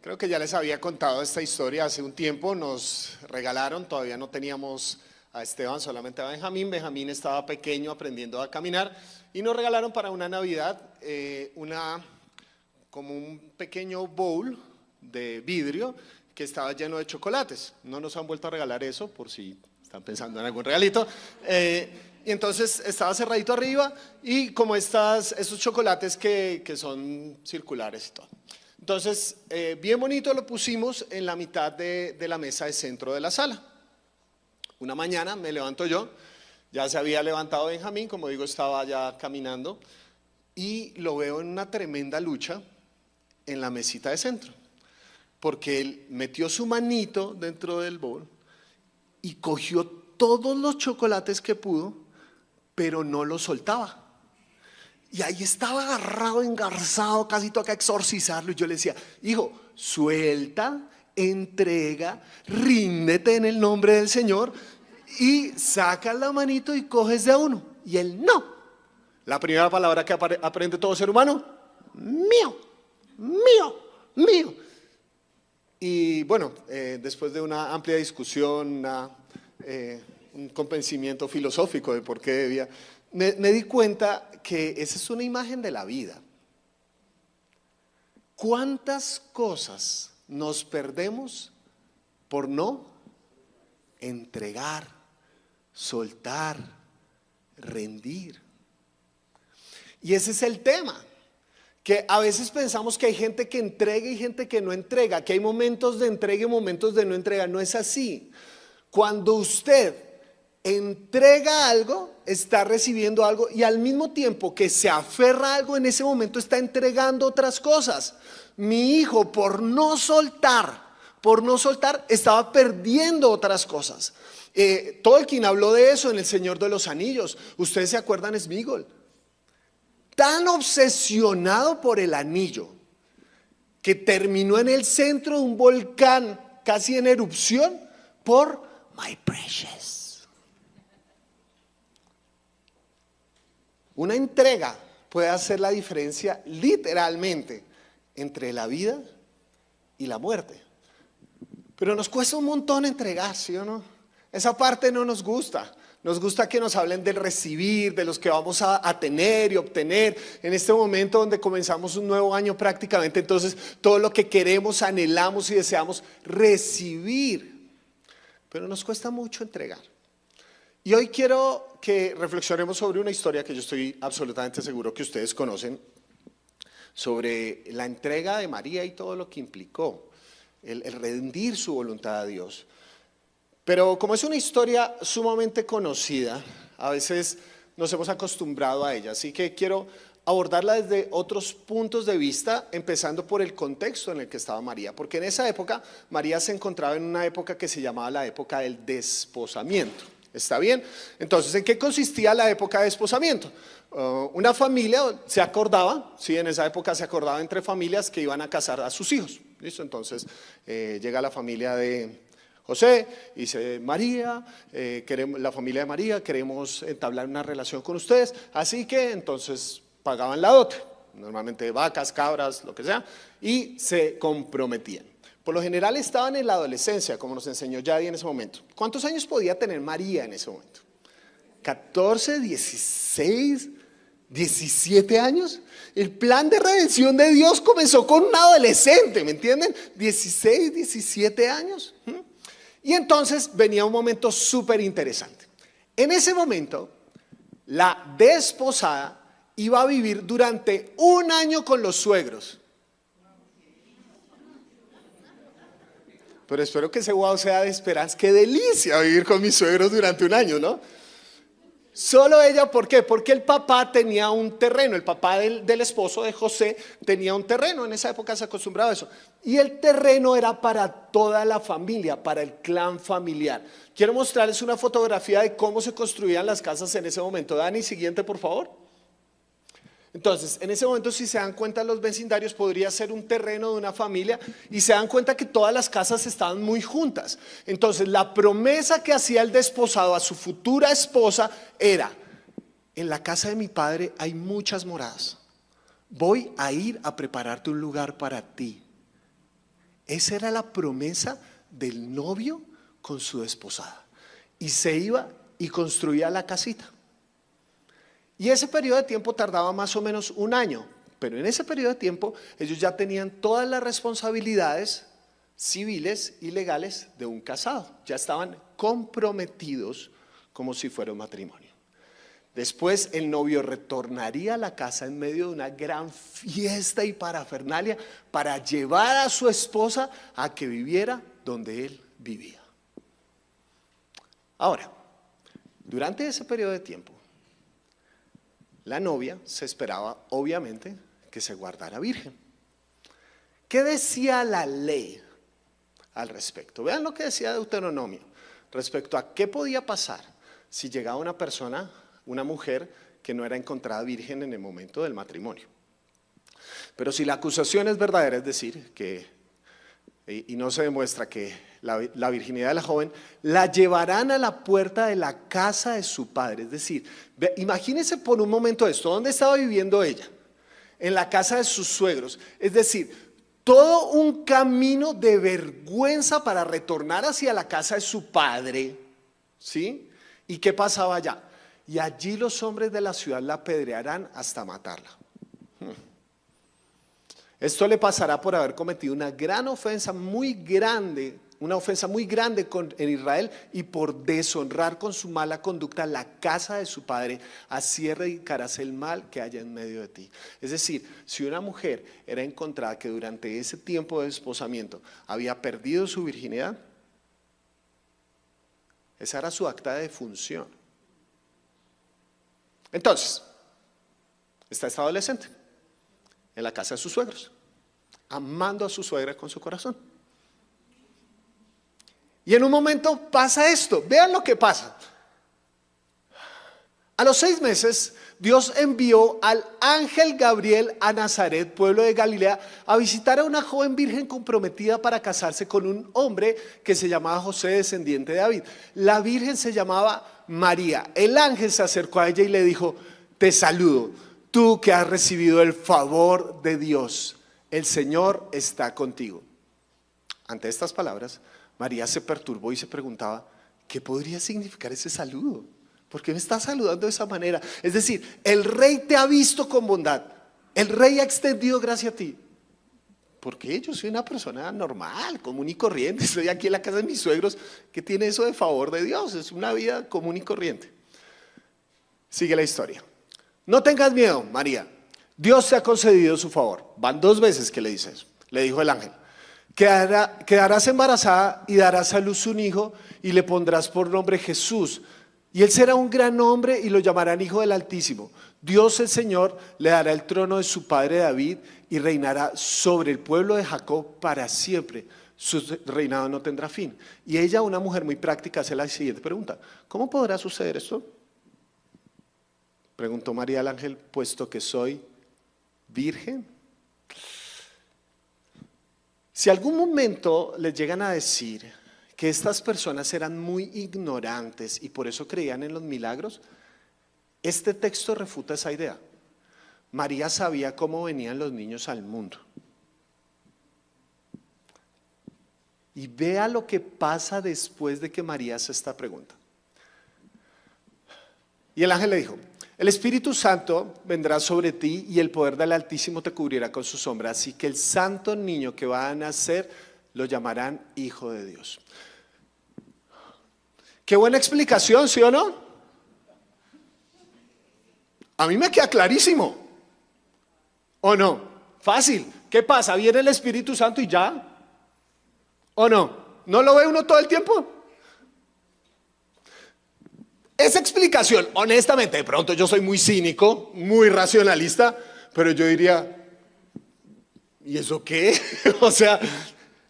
Creo que ya les había contado esta historia hace un tiempo. Nos regalaron, todavía no teníamos a Esteban, solamente a Benjamín. Benjamín estaba pequeño aprendiendo a caminar y nos regalaron para una Navidad como un pequeño bowl de vidrio que estaba lleno de chocolates. No nos han vuelto a regalar eso, por si están pensando en algún regalito. Y entonces estaba cerradito arriba y como esos chocolates que son circulares y todo. Entonces, bien bonito, lo pusimos en la mitad de la mesa de centro de la sala. Una mañana me levanto yo, ya se había levantado Benjamín, como digo, estaba ya caminando, y lo veo en una tremenda lucha en la mesita de centro, porque él metió su manito dentro del bowl y cogió todos los chocolates que pudo, pero no los soltaba. Y ahí estaba agarrado, engarzado, casi toca exorcizarlo. Y yo le decía, hijo, suelta, entrega, ríndete en el nombre del Señor y sacas la manito y coges de a uno. Y él no. La primera palabra que aprende todo ser humano, mío, mío, mío. Y bueno, después de una amplia discusión, un convencimiento filosófico de por qué debía, me di cuenta que esa es una imagen de la vida. ¿Cuántas cosas nos perdemos por no entregar, soltar, rendir? Y ese es el tema, que a veces pensamos que hay gente que entrega y gente que no entrega, que hay momentos de entrega y momentos de no entrega. No es así. Cuando usted entrega algo, está recibiendo algo, y al mismo tiempo que se aferra a algo, en ese momento está entregando otras cosas. Mi hijo, por no soltar, estaba perdiendo otras cosas. Tolkien habló de eso en El Señor de los Anillos. Ustedes se acuerdan, Sméagol, tan obsesionado por el anillo que terminó en el centro de un volcán casi en erupción por My Precious. Una entrega puede hacer la diferencia literalmente entre la vida y la muerte. Pero nos cuesta un montón entregar, ¿sí o no? Esa parte no nos gusta. Nos gusta que nos hablen del recibir, de los que vamos a tener y obtener. En este momento donde comenzamos un nuevo año prácticamente, entonces todo lo que queremos, anhelamos y deseamos recibir. Pero nos cuesta mucho entregar. Y hoy quiero que reflexionemos sobre una historia que yo estoy absolutamente seguro que ustedes conocen, sobre la entrega de María y todo lo que implicó, el rendir su voluntad a Dios. Pero como es una historia sumamente conocida, a veces nos hemos acostumbrado a ella, así que quiero abordarla desde otros puntos de vista, empezando por el contexto en el que estaba María, porque en esa época María se encontraba en una época que se llamaba la época del desposamiento. ¿Está bien? Entonces, ¿en qué consistía la época de desposamiento? Una familia se acordaba, ¿sí? En esa época se acordaba entre familias que iban a casar a sus hijos. ¿Listo? Entonces, llega la familia de José y dice, María, la familia de María, queremos entablar una relación con ustedes. Así que entonces pagaban la dote, normalmente vacas, cabras, lo que sea, y se comprometían. Por lo general estaban en la adolescencia, como nos enseñó Yadi en ese momento. ¿Cuántos años podía tener María en ese momento? 14, 16, 17 años. El plan de redención de Dios comenzó con un adolescente, ¿me entienden? 16, 17 años. Y entonces venía un momento súper interesante. En ese momento, la desposada iba a vivir durante un año con los suegros. Pero espero que ese wow sea de esperanza. ¡Qué delicia vivir con mis suegros durante un año!, ¿no? Solo ella, ¿por qué? Porque el papá tenía un terreno, el papá del esposo de José tenía un terreno, en esa época se acostumbraba a eso. Y el terreno era para toda la familia, para el clan familiar. Quiero mostrarles una fotografía de cómo se construían las casas en ese momento. Dani, siguiente por favor. Entonces, en ese momento, si se dan cuenta, los vecindarios podría ser un terreno de una familia y se dan cuenta que todas las casas estaban muy juntas. Entonces, la promesa que hacía el desposado a su futura esposa era, en la casa de mi padre hay muchas moradas, voy a ir a prepararte un lugar para ti. Esa era la promesa del novio con su desposada. Y se iba y construía la casita. Y ese periodo de tiempo tardaba más o menos un año. Pero en ese periodo de tiempo ellos ya tenían todas las responsabilidades civiles y legales de un casado. Ya estaban comprometidos como si fuera un matrimonio. Después el novio retornaría a la casa en medio de una gran fiesta y parafernalia para llevar a su esposa a que viviera donde él vivía. Ahora, durante ese periodo de tiempo, la novia se esperaba, obviamente, que se guardara virgen. ¿Qué decía la ley al respecto? Vean lo que decía Deuteronomio respecto a qué podía pasar si llegaba una persona, una mujer, que no era encontrada virgen en el momento del matrimonio. Pero si la acusación es verdadera, es decir, y no se demuestra que la virginidad de la joven, la llevarán a la puerta de la casa de su padre. Es decir, imagínense por un momento esto, ¿dónde estaba viviendo ella? En la casa de sus suegros. Es decir, todo un camino de vergüenza para retornar hacia la casa de su padre, ¿sí? ¿Y qué pasaba allá? Y allí los hombres de la ciudad la apedrearán hasta matarla. Esto le pasará por haber cometido una gran ofensa muy grande, en Israel, y por deshonrar con su mala conducta la casa de su padre. Así erradicarás el mal que haya en medio de ti. Es decir, si una mujer era encontrada que durante ese tiempo de desposamiento había perdido su virginidad, esa era su acta de defunción. Entonces, está esta adolescente en la casa de sus suegros, amando a su suegra con su corazón. Y en un momento pasa esto, vean lo que pasa. A los 6 meses, Dios envió al ángel Gabriel a Nazaret, pueblo de Galilea, a visitar a una joven virgen comprometida para casarse con un hombre que se llamaba José, descendiente de David. La virgen se llamaba María. El ángel se acercó a ella y le dijo: te saludo, tú que has recibido el favor de Dios, el Señor está contigo. Ante estas palabras, María se perturbó y se preguntaba: ¿qué podría significar ese saludo? ¿Por qué me está saludando de esa manera? Es decir, el rey te ha visto con bondad, el rey ha extendido gracia a ti. ¿Por qué? Yo soy una persona normal, común y corriente, estoy aquí en la casa de mis suegros. ¿Qué tiene eso de favor de Dios? Es una vida común y corriente. Sigue la historia. No tengas miedo, María, Dios te ha concedido su favor. Van 2 veces que le dice eso. Le dijo el ángel: quedarás embarazada y darás a luz un hijo y le pondrás por nombre Jesús. Y él será un gran hombre y lo llamarán Hijo del Altísimo. Dios el Señor le dará el trono de su padre David y reinará sobre el pueblo de Jacob para siempre. Su reinado no tendrá fin. Y ella, una mujer muy práctica, hace la siguiente pregunta: ¿cómo podrá suceder esto? Preguntó María al ángel: puesto que soy virgen. Si algún momento les llegan a decir que estas personas eran muy ignorantes y por eso creían en los milagros, este texto refuta esa idea. María sabía cómo venían los niños al mundo. Y vea lo que pasa después de que María hace esta pregunta. Y el ángel le dijo: el Espíritu Santo vendrá sobre ti y el poder del Altísimo te cubrirá con su sombra. Así que el santo niño que va a nacer lo llamarán Hijo de Dios. Qué buena explicación, ¿sí o no? A mí me queda clarísimo. ¿O no? Fácil. ¿Qué pasa? ¿Viene el Espíritu Santo y ya? ¿O no? ¿No lo ve uno todo el tiempo? Esa explicación, honestamente, de pronto yo soy muy cínico, muy racionalista, pero yo diría: ¿y eso qué? O sea,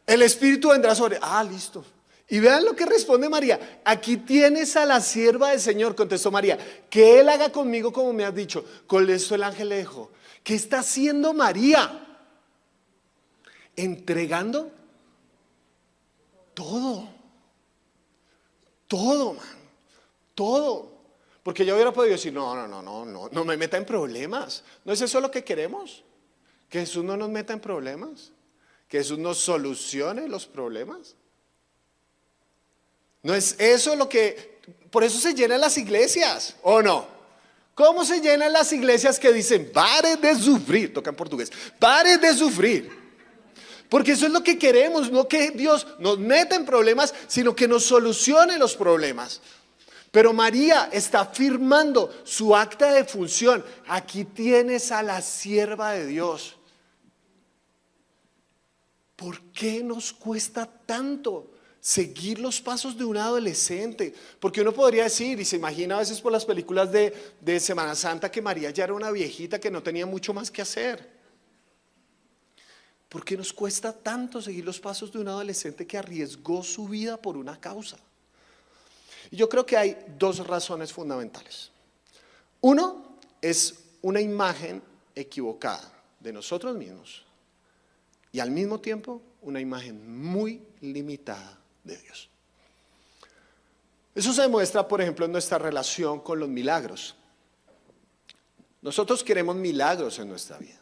el Espíritu vendrá sobre... listo. Y vean lo que responde María: aquí tienes a la sierva del Señor, contestó María, que Él haga conmigo como me has dicho. Con esto el ángel le dijo: ¿qué está haciendo María? Entregando todo, man. Todo. Porque yo hubiera podido decir: no me meta en problemas. ¿No es eso lo que queremos? Que Jesús no nos meta en problemas. ¿Que Jesús nos solucione los problemas? ¿No es eso lo que, por eso se llenan las iglesias, o no? ¿Cómo se llenan las iglesias que dicen, pare de sufrir? Toca en portugués, pare de sufrir. Porque eso es lo que queremos, no que Dios nos meta en problemas, sino que nos solucione los problemas. Pero María está firmando su acta de función. Aquí tienes a la sierva de Dios. ¿Por qué nos cuesta tanto seguir los pasos de un adolescente? Porque uno podría decir, y se imagina a veces por las películas de Semana Santa, que María ya era una viejita que no tenía mucho más que hacer. ¿Por qué nos cuesta tanto seguir los pasos de un adolescente que arriesgó su vida por una causa? Y yo creo que hay dos razones fundamentales. Uno es una imagen equivocada de nosotros mismos y al mismo tiempo una imagen muy limitada de Dios. Eso se demuestra, por ejemplo, en nuestra relación con los milagros. Nosotros queremos milagros en nuestra vida.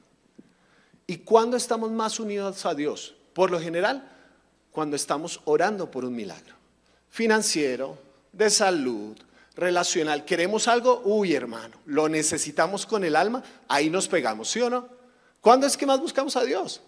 ¿Y cuándo estamos más unidos a Dios? Por lo general, cuando estamos orando por un milagro financiero, de salud, relacional. ¿Queremos algo? Uy, hermano, lo necesitamos con el alma, ahí nos pegamos, ¿sí o no? ¿Cuándo es que más buscamos a Dios?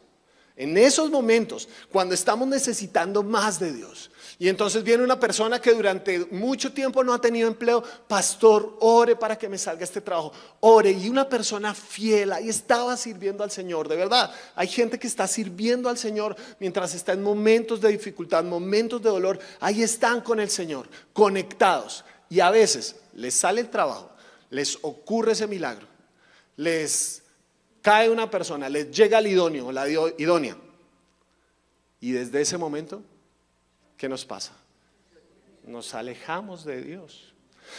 En esos momentos, cuando estamos necesitando más de Dios. Y entonces viene una persona que durante mucho tiempo no ha tenido empleo. Pastor, ore para que me salga este trabajo. Ore. Y una persona fiel ahí estaba sirviendo al Señor. De verdad, hay gente que está sirviendo al Señor mientras está en momentos de dificultad, momentos de dolor. Ahí están con el Señor, conectados. Y a veces les sale el trabajo, les ocurre ese milagro, les cae una persona, les llega el idóneo, la idónea. Y desde ese momento, ¿qué nos pasa? Nos alejamos de Dios.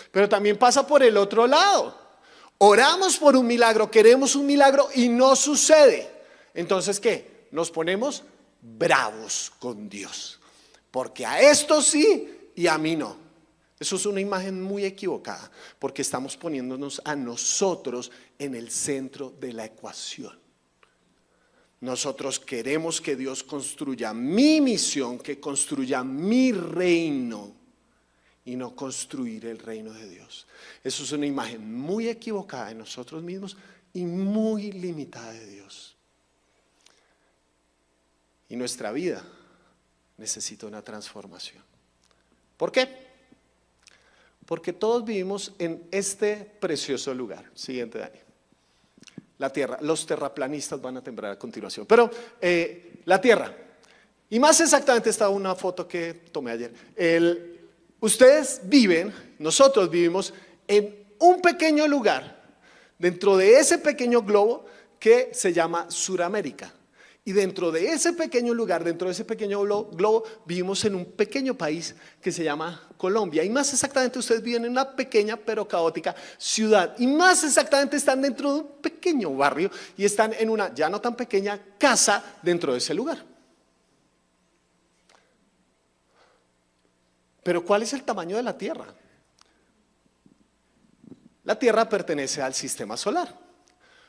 Pero también pasa por el otro lado. Oramos por un milagro, queremos un milagro y no sucede. Entonces, ¿qué? Nos ponemos bravos con Dios. Porque a esto sí y a mí no. Eso es una imagen muy equivocada, porque estamos poniéndonos a nosotros en el centro de la ecuación. Nosotros queremos que Dios construya mi misión, que construya mi reino y no construir el reino de Dios. Eso es una imagen muy equivocada de nosotros mismos y muy limitada de Dios. Y nuestra vida necesita una transformación. ¿Por qué? Porque todos vivimos en este precioso lugar. Siguiente, Dani. La tierra. Los terraplanistas van a temblar a continuación. Pero la tierra. Y más exactamente, esta una foto que tomé ayer. Ustedes viven, nosotros vivimos en un pequeño lugar, dentro de ese pequeño globo que se llama Suramérica. Y dentro de ese pequeño lugar, dentro de ese pequeño globo, vivimos en un pequeño país que se llama Colombia. Y más exactamente, ustedes viven en una pequeña pero caótica ciudad. Y más exactamente, están dentro de un pequeño barrio y están en una ya no tan pequeña casa dentro de ese lugar. Pero ¿cuál es el tamaño de la Tierra? La Tierra pertenece al sistema solar.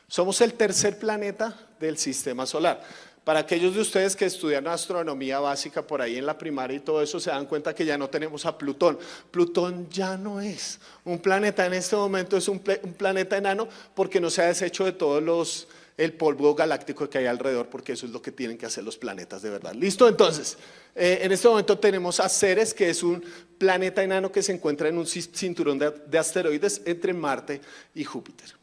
Somos el tercer planeta del sistema solar. Para aquellos de ustedes que estudian astronomía básica por ahí en la primaria y todo eso, se dan cuenta que ya no tenemos a Plutón. Plutón ya no es un planeta en este momento, es un planeta enano porque no se ha deshecho de todos el polvo galáctico que hay alrededor, porque eso es lo que tienen que hacer los planetas de verdad. ¿Listo? Entonces, en este momento tenemos a Ceres, que es un planeta enano que se encuentra en un cinturón de asteroides entre Marte y Júpiter.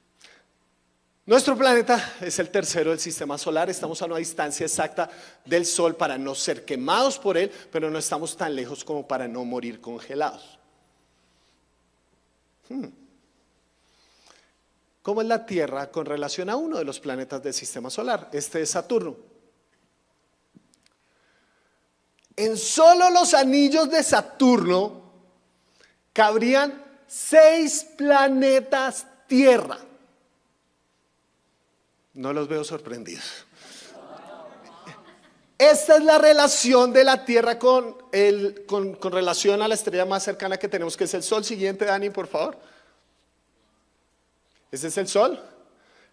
Nuestro planeta es el tercero del sistema solar, estamos a una distancia exacta del Sol para no ser quemados por él, pero no estamos tan lejos como para no morir congelados. ¿Cómo es la Tierra con relación a uno de los planetas del sistema solar? Este es Saturno. En solo los anillos de Saturno cabrían 6 planetas Tierra. No los veo sorprendidos. Esta es la relación de la Tierra con relación a la estrella más cercana que tenemos, que es el Sol. Siguiente, Dani, por favor. Ese es el Sol.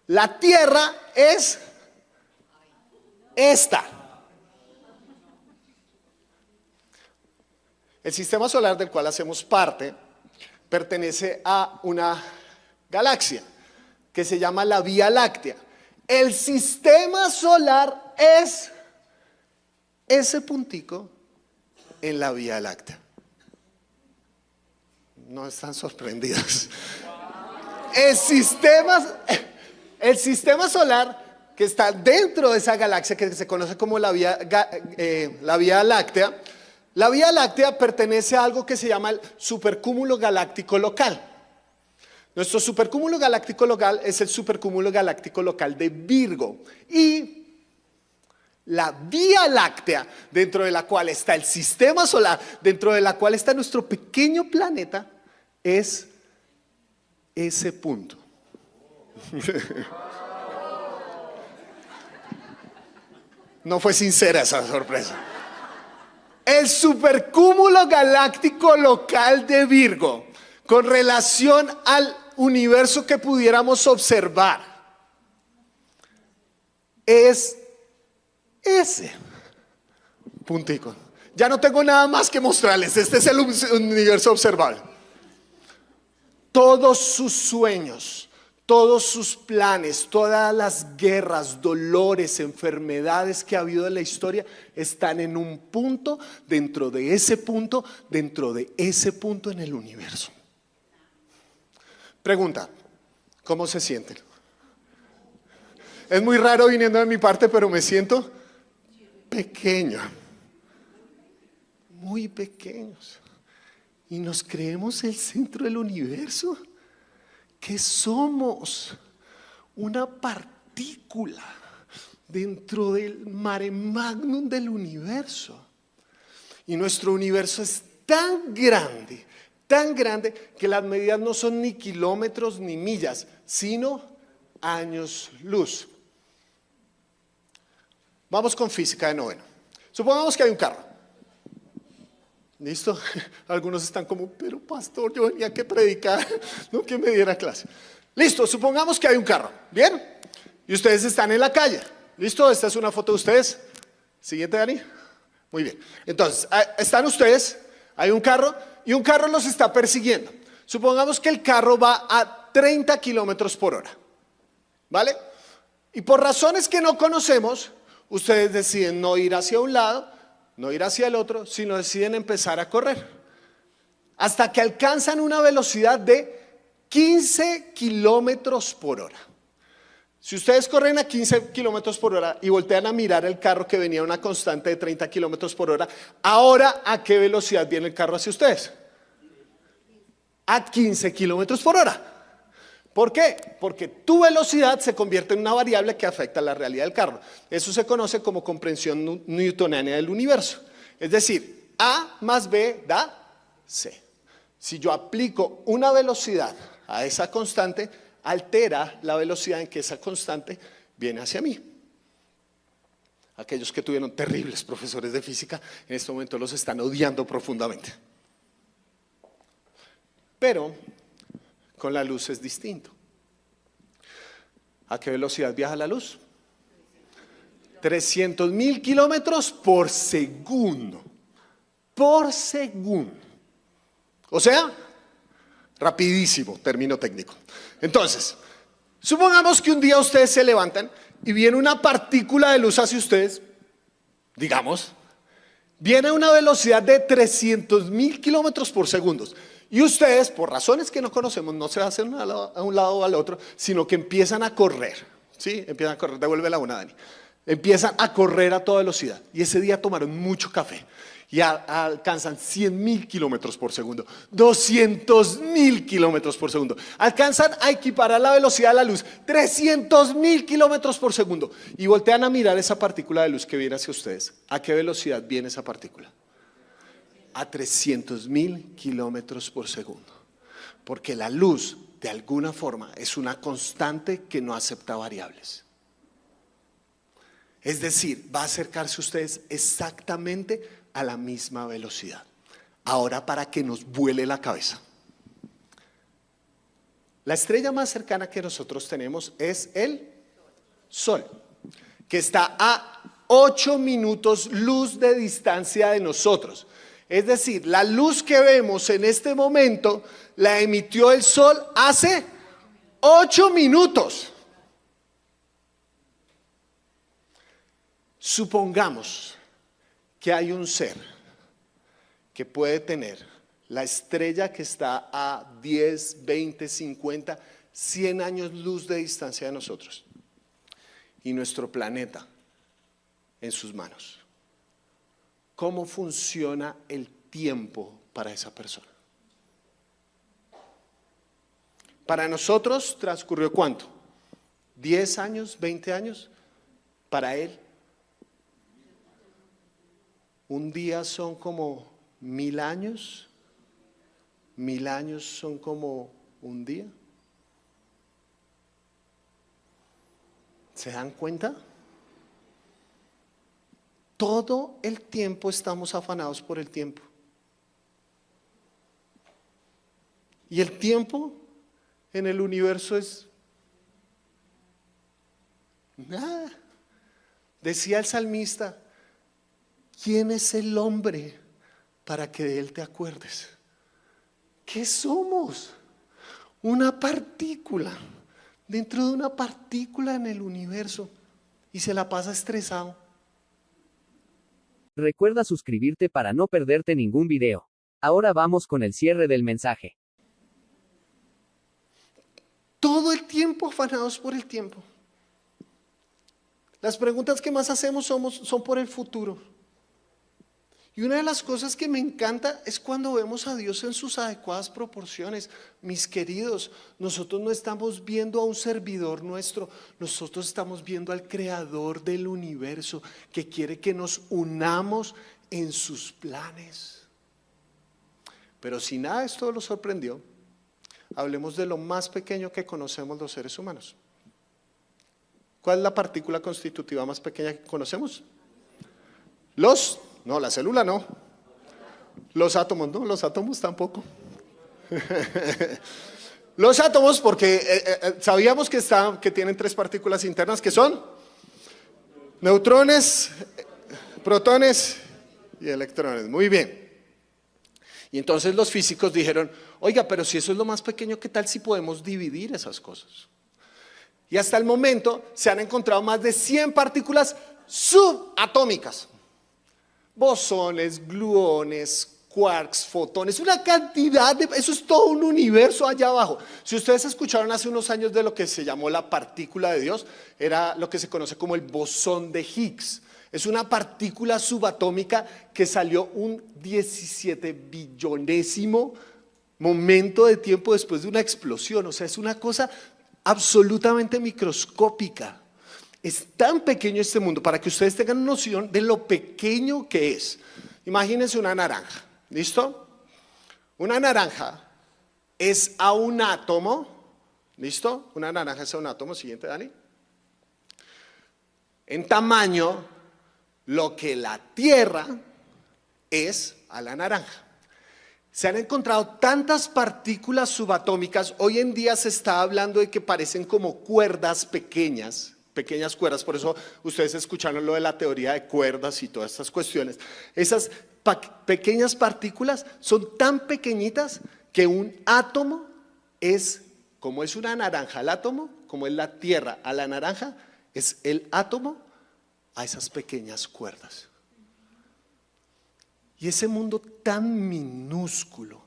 La Tierra es esta. El sistema solar del cual hacemos parte pertenece a una galaxia que se llama la Vía Láctea. El sistema solar es ese puntico en la Vía Láctea. No están sorprendidos. El sistema solar que está dentro de esa galaxia que se conoce como la Vía Láctea. La Vía Láctea pertenece a algo que se llama el supercúmulo galáctico local. Nuestro supercúmulo galáctico local es el supercúmulo galáctico local de Virgo. Y la Vía Láctea, dentro de la cual está el sistema solar, dentro de la cual está nuestro pequeño planeta, es ese punto. No fue sincera esa sorpresa. El supercúmulo galáctico local de Virgo, con relación al universo que pudiéramos observar, es ese puntico. Ya no tengo nada más que mostrarles. Este es el universo observable. Todos sus sueños, todos sus planes, todas las guerras, dolores, enfermedades que ha habido en la historia están en un punto, dentro de ese punto, dentro de ese punto en el universo. Pregunta, ¿cómo se sienten? Es muy raro viniendo de mi parte, pero me siento pequeño, muy pequeños. Y nos creemos el centro del universo. ¿Qué somos? Una partícula dentro del mare magnum del universo. Y nuestro universo es tan grande que las medidas no son ni kilómetros ni millas, sino años luz. Vamos con física de noveno. Supongamos que hay un carro. ¿Listo? Algunos están como, pero pastor, yo venía a que predicar, no que me diera clase. Listo, supongamos que hay un carro, ¿bien? Y ustedes están en la calle. ¿Listo? Esta es una foto de ustedes. Siguiente, Dani. Muy bien. Entonces, están ustedes, hay un carro y un carro los está persiguiendo. Supongamos que el carro va a 30 kilómetros por hora. ¿Vale? Y por razones que no conocemos, ustedes deciden no ir hacia un lado, no ir hacia el otro, sino deciden empezar a correr. Hasta que alcanzan una velocidad de 15 kilómetros por hora. Si ustedes corren a 15 kilómetros por hora y voltean a mirar el carro que venía a una constante de 30 kilómetros por hora, ahora ¿a qué velocidad viene el carro hacia ustedes? A 15 kilómetros por hora. ¿Por qué? Porque tu velocidad se convierte en una variable que afecta la realidad del carro. Eso se conoce como comprensión newtoniana del universo. Es decir, A más B da C. Si yo aplico una velocidad a esa constante, altera la velocidad en que esa constante viene hacia mí. Aquellos que tuvieron terribles profesores de física, en este momento los están odiando profundamente. Pero con la luz es distinto. ¿A qué velocidad viaja la luz? 300.000 kilómetros por segundo. Por segundo. O sea, rapidísimo, término técnico. Entonces, supongamos que un día ustedes se levantan y viene una partícula de luz hacia ustedes, digamos, viene a una velocidad de 300.000 kilómetros por segundo. Y ustedes, por razones que no conocemos, no se hacen a un lado o al otro, sino que empiezan a correr. ¿Sí? Empiezan a correr, devuelve la una, Dani. Empiezan a correr a toda velocidad. Y ese día tomaron mucho café. Y alcanzan 100.000 kilómetros por segundo, 200.000 kilómetros por segundo. Alcanzan a equiparar la velocidad de la luz, 300.000 kilómetros por segundo. Y voltean a mirar esa partícula de luz que viene hacia ustedes. ¿A qué velocidad viene esa partícula? A 300.000 kilómetros por segundo. Porque la luz, de alguna forma, es una constante que no acepta variables. Es decir, va a acercarse a ustedes exactamente a la misma velocidad. Ahora, para que nos vuele la cabeza. La estrella más cercana que nosotros tenemos es el Sol, que está a 8 minutos luz de distancia de nosotros. Es decir, la luz que vemos en este momento la emitió el sol hace 8 minutos. Supongamos que hay un ser que puede tener la estrella que está a 10, 20, 50, 100 años luz de distancia de nosotros y nuestro planeta en sus manos. ¿Cómo funciona el tiempo para esa persona? Para nosotros transcurrió ¿cuánto? ¿10 años? ¿20 años? Para él, un día son como 1000 años. 1000 años son como un día. ¿Se dan cuenta? Todo el tiempo estamos afanados por el tiempo. Y el tiempo en el universo es nada. Decía el salmista, ¿quién es el hombre para que de él te acuerdes? ¿Qué somos? Una partícula, dentro de una partícula en el universo, y se la pasa estresado. Recuerda suscribirte para no perderte ningún video. Ahora vamos con el cierre del mensaje. Todo el tiempo afanados por el tiempo. Las preguntas que más hacemos son por el futuro. Y una de las cosas que me encanta es cuando vemos a Dios en sus adecuadas proporciones. Mis queridos, nosotros no estamos viendo a un servidor nuestro, nosotros estamos viendo al creador del universo que quiere que nos unamos en sus planes. Pero si nada de esto los sorprendió, hablemos de lo más pequeño que conocemos los seres humanos. ¿Cuál es la partícula constitutiva más pequeña que conocemos? No, la célula no. Los átomos, no, los átomos tampoco. Los átomos, porque sabíamos que tienen 3 partículas internas, que son neutrones, protones y electrones. Muy bien. Y entonces los físicos dijeron, oiga, pero si eso es lo más pequeño, ¿qué tal si podemos dividir esas cosas? Y hasta el momento se han encontrado más de 100 partículas subatómicas. Bosones, gluones, quarks, fotones, una cantidad de... Eso es todo un universo allá abajo. Si ustedes escucharon hace unos años de lo que se llamó la partícula de Dios, era lo que se conoce como el bosón de Higgs. Es una partícula subatómica que salió un 17 billonésimo momento de tiempo después de una explosión. O sea, es una cosa absolutamente microscópica. Es tan pequeño este mundo, para que ustedes tengan noción de lo pequeño que es. Imagínense una naranja, ¿listo? Una naranja es a un átomo, ¿listo? Una naranja es a un átomo, siguiente, Dani. En tamaño, lo que la Tierra es a la naranja. Se han encontrado tantas partículas subatómicas, hoy en día se está hablando de que parecen como cuerdas pequeñas cuerdas, por eso ustedes escucharon lo de la teoría de cuerdas y todas estas cuestiones. Esas pequeñas partículas son tan pequeñitas que un átomo es, como es una naranja al átomo, como es la Tierra a la naranja, es el átomo a esas pequeñas cuerdas. Y ese mundo tan minúsculo,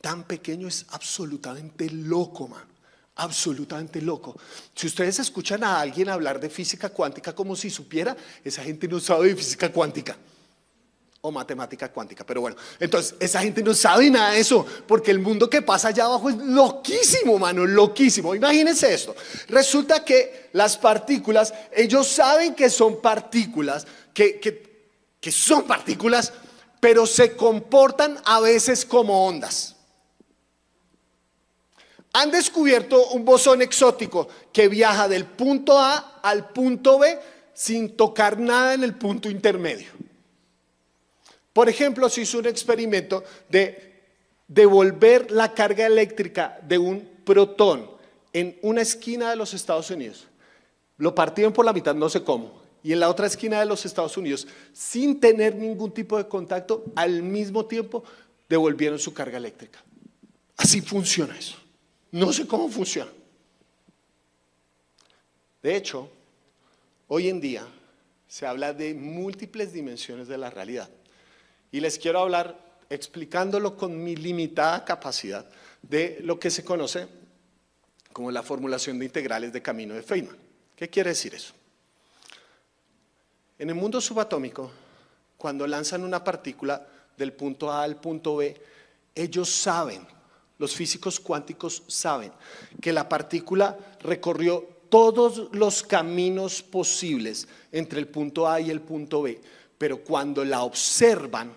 tan pequeño, es absolutamente loco, mano. Absolutamente loco. Si ustedes escuchan a alguien hablar de física cuántica como si supiera, esa gente no sabe de física cuántica o matemática cuántica, pero bueno, entonces esa gente no sabe nada de eso, porque el mundo que pasa allá abajo es loquísimo, mano, loquísimo. Imagínense esto, resulta que las partículas, ellos saben que son partículas, que son partículas, pero se comportan a veces como ondas. Han descubierto un bosón exótico que viaja del punto A al punto B sin tocar nada en el punto intermedio. Por ejemplo, se hizo un experimento de devolver la carga eléctrica de un protón en una esquina de los Estados Unidos. Lo partieron por la mitad, no sé cómo, y en la otra esquina de los Estados Unidos, sin tener ningún tipo de contacto, al mismo tiempo devolvieron su carga eléctrica. Así funciona eso. No sé cómo funciona. De hecho, hoy en día se habla de múltiples dimensiones de la realidad. Y les quiero hablar, explicándolo con mi limitada capacidad, de lo que se conoce como la formulación de integrales de camino de Feynman. ¿Qué quiere decir eso? En el mundo subatómico, cuando lanzan una partícula del punto A al punto B, ellos saben, los físicos cuánticos saben, que la partícula recorrió todos los caminos posibles entre el punto A y el punto B, pero cuando la observan,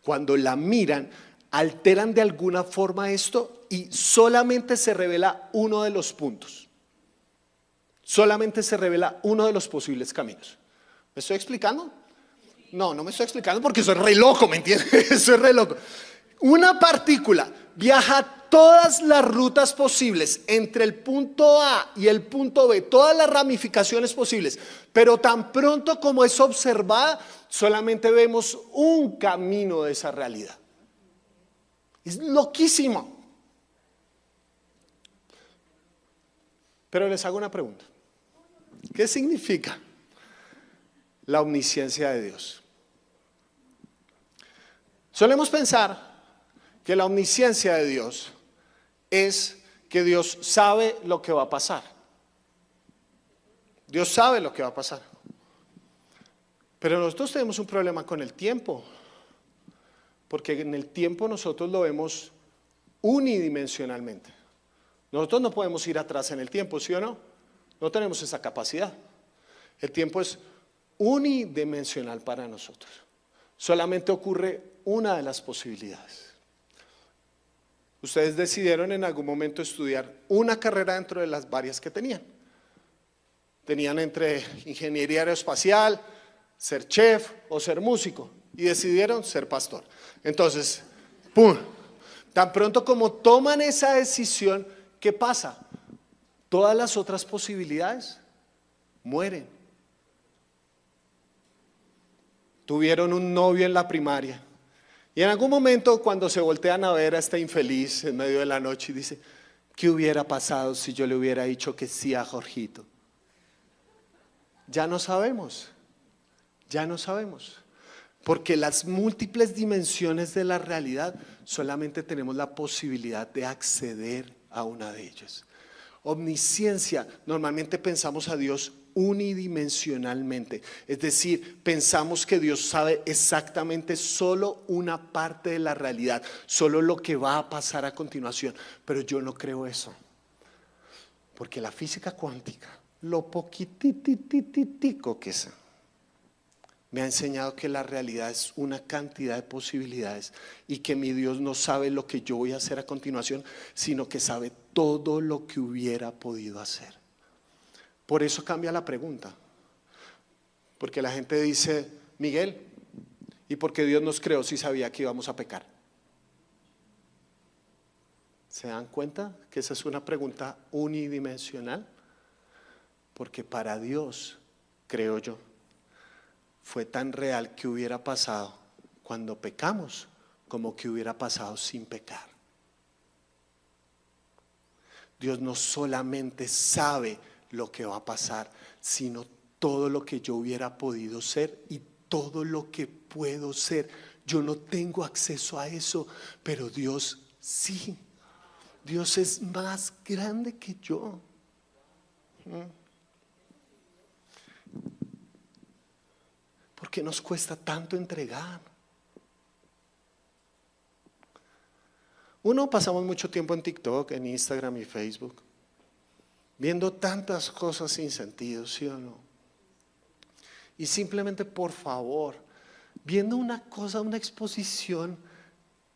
cuando la miran, alteran de alguna forma esto y solamente se revela uno de los puntos. Solamente se revela uno de los posibles caminos. ¿Me estoy explicando? No me estoy explicando porque soy re loco, ¿me entiendes? Soy re loco. Una partícula viaja todas las rutas posibles entre el punto A y el punto B, todas las ramificaciones posibles, pero tan pronto como es observada, solamente vemos un camino de esa realidad. Es loquísimo. Pero les hago una pregunta. ¿Qué significa la omnisciencia de Dios? Solemos pensar que la omnisciencia de Dios es que Dios sabe lo que va a pasar. Dios sabe lo que va a pasar. Pero nosotros tenemos un problema con el tiempo, porque en el tiempo nosotros lo vemos unidimensionalmente. Nosotros no podemos ir atrás en el tiempo, ¿sí o no? No tenemos esa capacidad. El tiempo es unidimensional para nosotros. Solamente ocurre una de las posibilidades. Ustedes decidieron en algún momento estudiar una carrera dentro de las varias que tenían. Tenían entre ingeniería aeroespacial, ser chef o ser músico, y decidieron ser pastor. Entonces, ¡pum! Tan pronto como toman esa decisión, ¿qué pasa? Todas las otras posibilidades mueren. Tuvieron un novio en la primaria y en algún momento cuando se voltean a ver a este infeliz en medio de la noche y dice, ¿qué hubiera pasado si yo le hubiera dicho que sí a Jorgito? Ya no sabemos, porque las múltiples dimensiones de la realidad solamente tenemos la posibilidad de acceder a una de ellas. Omnisciencia, normalmente pensamos a Dios unidimensionalmente, es decir, pensamos que Dios sabe exactamente solo una parte de la realidad, solo lo que va a pasar a continuación, pero yo no creo eso, porque la física cuántica, lo poquititico que es, me ha enseñado que la realidad es una cantidad de posibilidades y que mi Dios no sabe lo que yo voy a hacer a continuación, sino que sabe todo lo que hubiera podido hacer. Por eso cambia la pregunta, porque la gente dice, Miguel, ¿y por qué Dios nos creó si sabía que íbamos a pecar? ¿Se dan cuenta que esa es una pregunta unidimensional? Porque para Dios, creo yo, fue tan real que hubiera pasado cuando pecamos como que hubiera pasado sin pecar. Dios no solamente sabe lo que va a pasar, sino todo lo que yo hubiera podido ser y todo lo que puedo ser. Yo no tengo acceso a eso, pero Dios sí. Dios es más grande que yo. ¿Por qué nos cuesta tanto entregar? Pasamos mucho tiempo en TikTok, en Instagram y Facebook, viendo tantas cosas sin sentido, ¿sí o no? Y simplemente, por favor, viendo una cosa, una exposición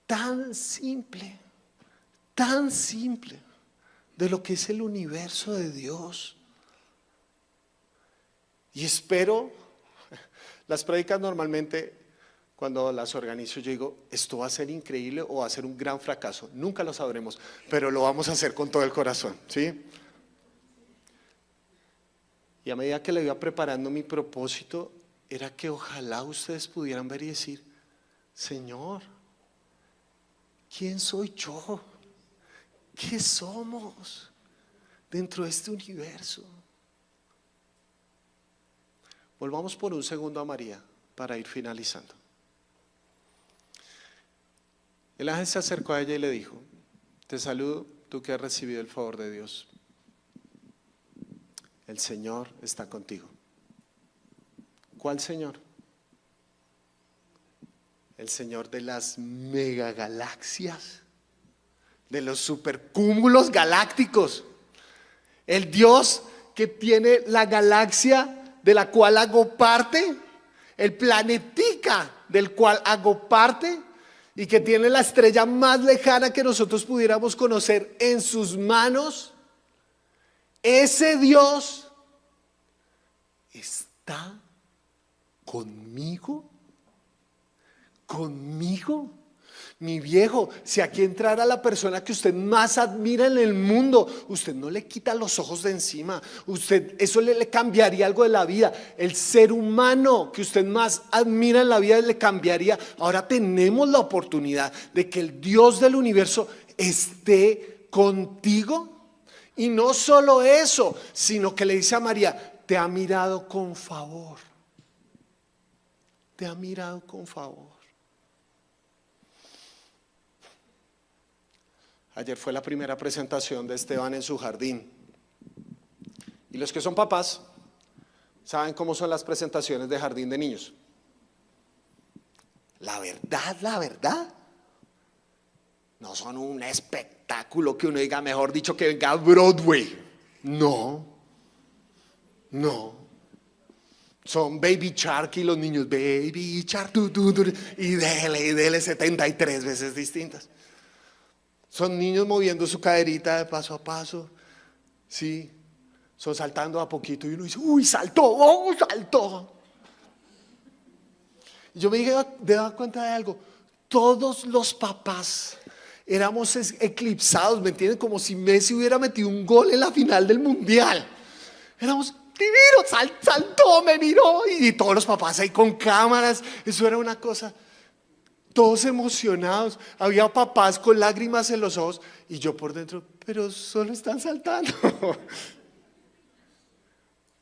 tan simple de lo que es el universo de Dios. Y espero, las prédicas normalmente cuando las organizo yo digo, esto va a ser increíble o va a ser un gran fracaso. Nunca lo sabremos, pero lo vamos a hacer con todo el corazón, ¿sí? Y a medida que le iba preparando, mi propósito era que ojalá ustedes pudieran ver y decir: Señor, ¿quién soy yo? ¿Qué somos dentro de este universo? Volvamos por un segundo a María para ir finalizando. El ángel se acercó a ella y le dijo: te saludo, tú que has recibido el favor de Dios. El Señor está contigo. ¿Cuál Señor? El Señor de las megagalaxias, de los supercúmulos galácticos. El Dios que tiene la galaxia de la cual hago parte, el planetica del cual hago parte, y que tiene la estrella más lejana que nosotros pudiéramos conocer en sus manos. Ese Dios está conmigo. Conmigo. Mi viejo, si aquí entrara la persona que usted más admira en el mundo, usted no le quita los ojos de encima. Eso le cambiaría algo de la vida. El ser humano que usted más admira en la vida le cambiaría. Ahora tenemos la oportunidad de que el Dios del universo esté contigo. Y no solo eso, sino que le dice a María: te ha mirado con favor. Te ha mirado con favor. Ayer fue la primera presentación de Esteban en su jardín. Y los que son papás saben cómo son las presentaciones de jardín de niños. La verdad, no son un espectáculo que uno diga, mejor dicho, que venga a Broadway. No. Son Baby Shark y los niños, Baby Shark, y dele 73 veces distintas. Son niños moviendo su caderita de paso a paso, sí, son saltando a poquito y uno dice: uy, saltó, saltó. Y yo me daba cuenta de algo: todos los papás éramos eclipsados, ¿me entienden? Como si Messi hubiera metido un gol en la final del mundial. Éramos divinos, saltó, me miró, y todos los papás ahí con cámaras. Eso era una cosa. Todos emocionados, había papás con lágrimas en los ojos y yo por dentro, pero solo están saltando.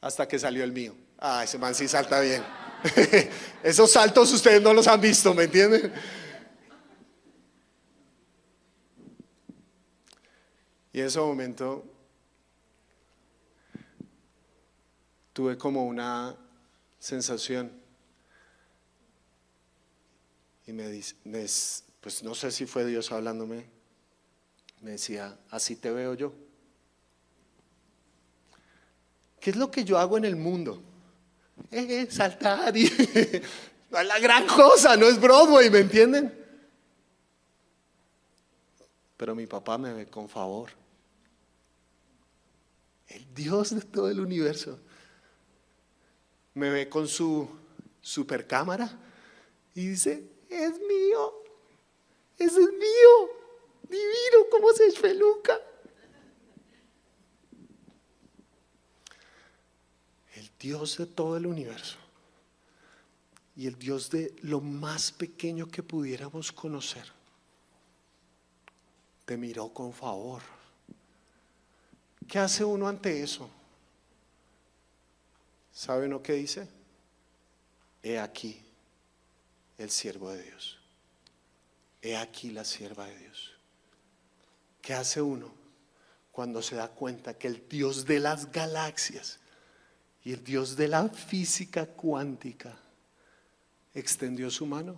Hasta que salió el mío. Ese man sí salta bien. Esos saltos ustedes no los han visto, ¿me entienden? Y en ese momento tuve como una sensación. Y me dice, pues no sé si fue Dios hablándome, me decía: así te veo yo. ¿Qué es lo que yo hago en el mundo? Saltar y no es la gran cosa, no es Broadway, ¿me entienden? Pero mi papá me ve con favor. El Dios de todo el universo me ve con su supercámara y dice: es mío, ese es mío, divino, como se espeluca. El Dios de todo el universo y el Dios de lo más pequeño que pudiéramos conocer te miró con favor. ¿Qué hace uno ante eso? ¿Sabe uno qué dice? He aquí el siervo de Dios. He aquí la sierva de Dios. ¿Qué hace uno cuando se da cuenta que el Dios de las galaxias y el Dios de la física cuántica extendió su mano?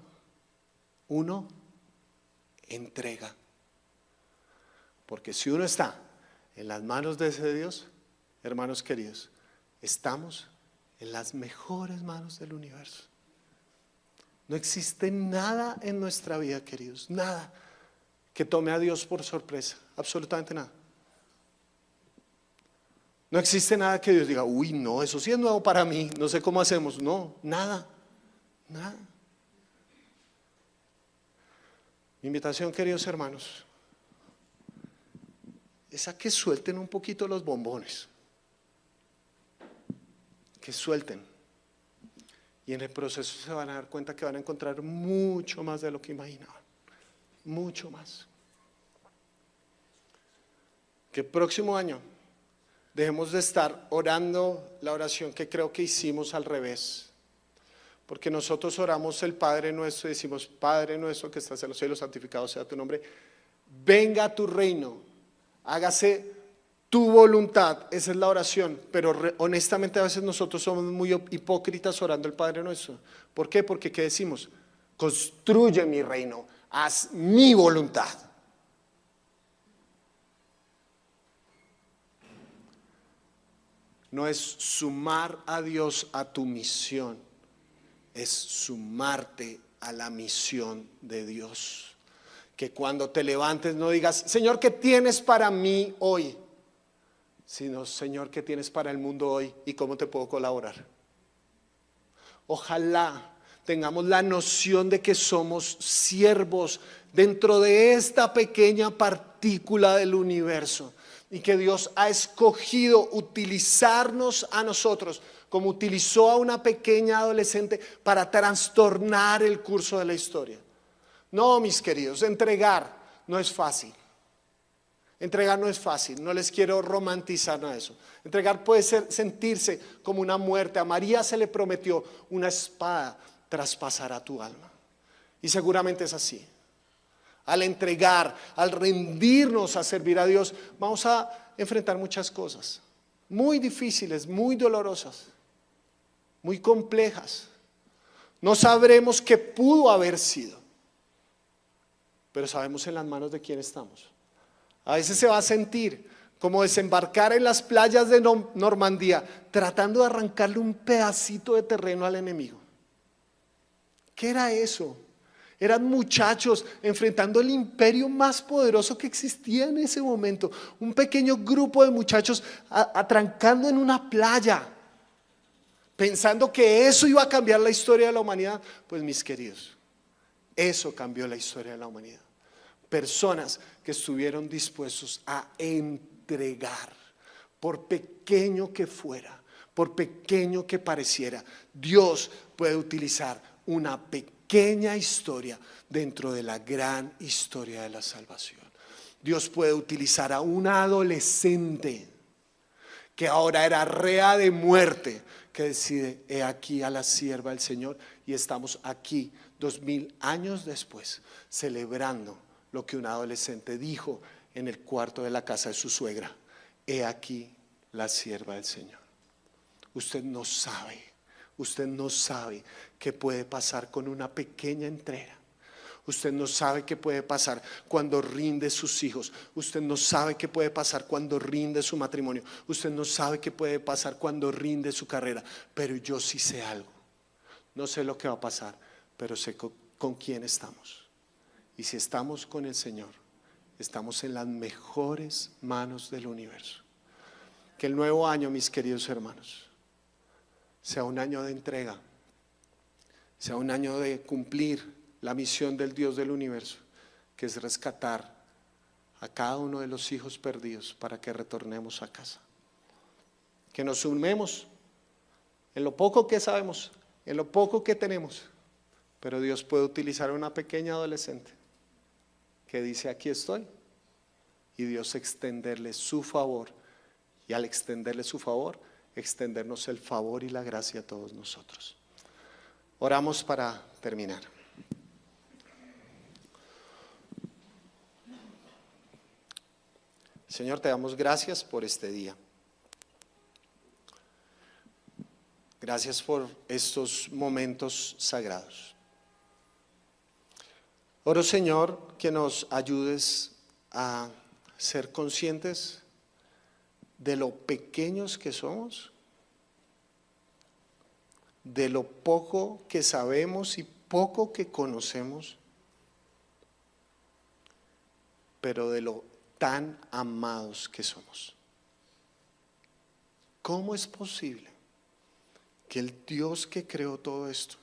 Uno entrega. Porque si uno está en las manos de ese Dios, hermanos queridos, estamos en las mejores manos del universo. No existe nada en nuestra vida, queridos, nada que tome a Dios por sorpresa, absolutamente nada. No existe nada que Dios diga: uy, no, eso sí es nuevo para mí, no sé cómo hacemos. No, nada. Mi invitación, queridos hermanos, es a que suelten un poquito los bombones. que suelten. Y en el proceso se van a dar cuenta que van a encontrar mucho más de lo que imaginaban. Mucho más. Que el próximo año dejemos de estar orando la oración que creo que hicimos al revés. Porque nosotros oramos el Padre Nuestro y decimos: Padre nuestro que estás en los cielos, santificado sea tu nombre. Venga a tu reino, hágase tu voluntad. Esa es la oración. Pero honestamente a veces nosotros somos muy hipócritas orando el Padre Nuestro. ¿Por qué? Porque ¿qué decimos? Construye mi reino, haz mi voluntad. No es sumar a Dios a tu misión, es sumarte a la misión de Dios. Que cuando te levantes no digas: Señor, ¿qué tienes para mí hoy? Sino: Señor, ¿qué tienes para el mundo hoy y cómo te puedo colaborar? Ojalá tengamos la noción de que somos siervos dentro de esta pequeña partícula del universo y que Dios ha escogido utilizarnos a nosotros como utilizó a una pequeña adolescente para trastornar el curso de la historia. No, mis queridos, entregar no es fácil. Entregar no es fácil, no les quiero romantizar nada de eso. Entregar puede sentirse como una muerte. A María se le prometió: una espada traspasará tu alma. Y seguramente es así. Al entregar, al rendirnos a servir a Dios, vamos a enfrentar muchas cosas muy difíciles, muy dolorosas, muy complejas. No sabremos qué pudo haber sido, pero sabemos en las manos de quién estamos. A veces se va a sentir como desembarcar en las playas de Normandía, tratando de arrancarle un pedacito de terreno al enemigo. ¿Qué era eso? Eran muchachos enfrentando el imperio más poderoso que existía en ese momento. Un pequeño grupo de muchachos atrancando en una playa, pensando que eso iba a cambiar la historia de la humanidad. Pues mis queridos, eso cambió la historia de la humanidad. Personas que estuvieron dispuestos a entregar, por pequeño que fuera, por pequeño que pareciera. Dios puede utilizar una pequeña historia dentro de la gran historia de la salvación. Dios puede utilizar a una adolescente que ahora era rea de muerte, que decide: he aquí a la sierva del Señor. Y estamos aquí 2000 años después celebrando lo que un adolescente dijo en el cuarto de la casa de su suegra: he aquí la sierva del Señor. Usted no sabe qué puede pasar con una pequeña entrega. Usted no sabe qué puede pasar cuando rinde sus hijos. Usted no sabe qué puede pasar cuando rinde su matrimonio. Usted no sabe qué puede pasar cuando rinde su carrera. Pero yo sí sé algo. No sé lo que va a pasar, pero sé con quién estamos. Y si estamos con el Señor, estamos en las mejores manos del universo. Que el nuevo año, mis queridos hermanos, sea un año de entrega, sea un año de cumplir la misión del Dios del universo, que es rescatar a cada uno de los hijos perdidos para que retornemos a casa. Que nos sumemos en lo poco que sabemos, en lo poco que tenemos, pero Dios puede utilizar a una pequeña adolescente que dice: aquí estoy, y Dios extenderle su favor, y al extenderle su favor, extendernos el favor y la gracia a todos nosotros. Oramos para terminar. Señor, te damos gracias por este día. Gracias por estos momentos sagrados. Oro, Señor, que nos ayudes a ser conscientes de lo pequeños que somos, de lo poco que sabemos y poco que conocemos, pero de lo tan amados que somos. ¿Cómo es posible que el Dios que creó todo esto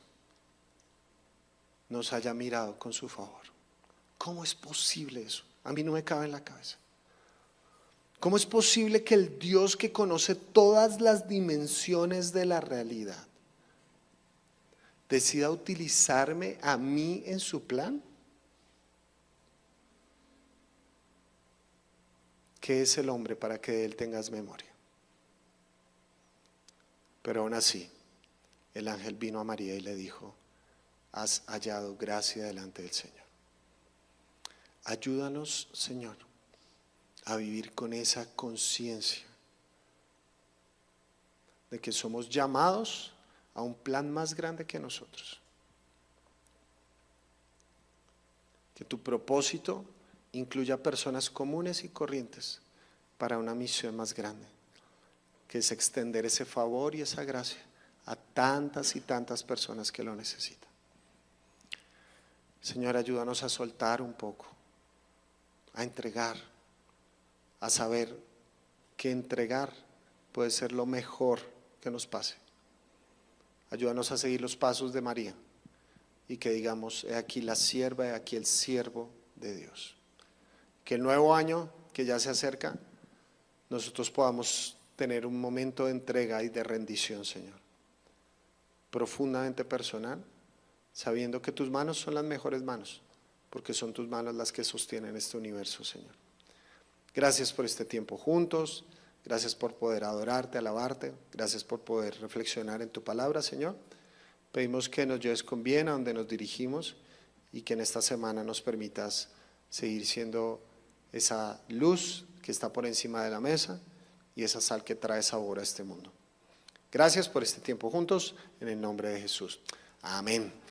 nos haya mirado con su favor? ¿Cómo es posible eso? A mí no me cabe en la cabeza. ¿Cómo es posible que el Dios que conoce todas las dimensiones de la realidad decida utilizarme a mí en su plan? ¿Qué es el hombre para que de él tengas memoria? Pero aún así, el ángel vino a María y le dijo: has hallado gracia delante del Señor. Ayúdanos, Señor, a vivir con esa conciencia de que somos llamados a un plan más grande que nosotros. Que tu propósito incluya personas comunes y corrientes para una misión más grande, que es extender ese favor y esa gracia a tantas y tantas personas que lo necesitan. Señor, ayúdanos a soltar un poco, a entregar, a saber que entregar puede ser lo mejor que nos pase. Ayúdanos a seguir los pasos de María y que digamos: he aquí la sierva, he aquí el siervo de Dios. Que el nuevo año que ya se acerca, nosotros podamos tener un momento de entrega y de rendición, Señor, profundamente personal, sabiendo que tus manos son las mejores manos, porque son tus manos las que sostienen este universo, Señor. Gracias por este tiempo juntos, gracias por poder adorarte, alabarte, gracias por poder reflexionar en tu palabra, Señor. Pedimos que nos lleves con bien a donde nos dirigimos y que en esta semana nos permitas seguir siendo esa luz que está por encima de la mesa y esa sal que trae sabor a este mundo. Gracias por este tiempo juntos, en el nombre de Jesús. Amén.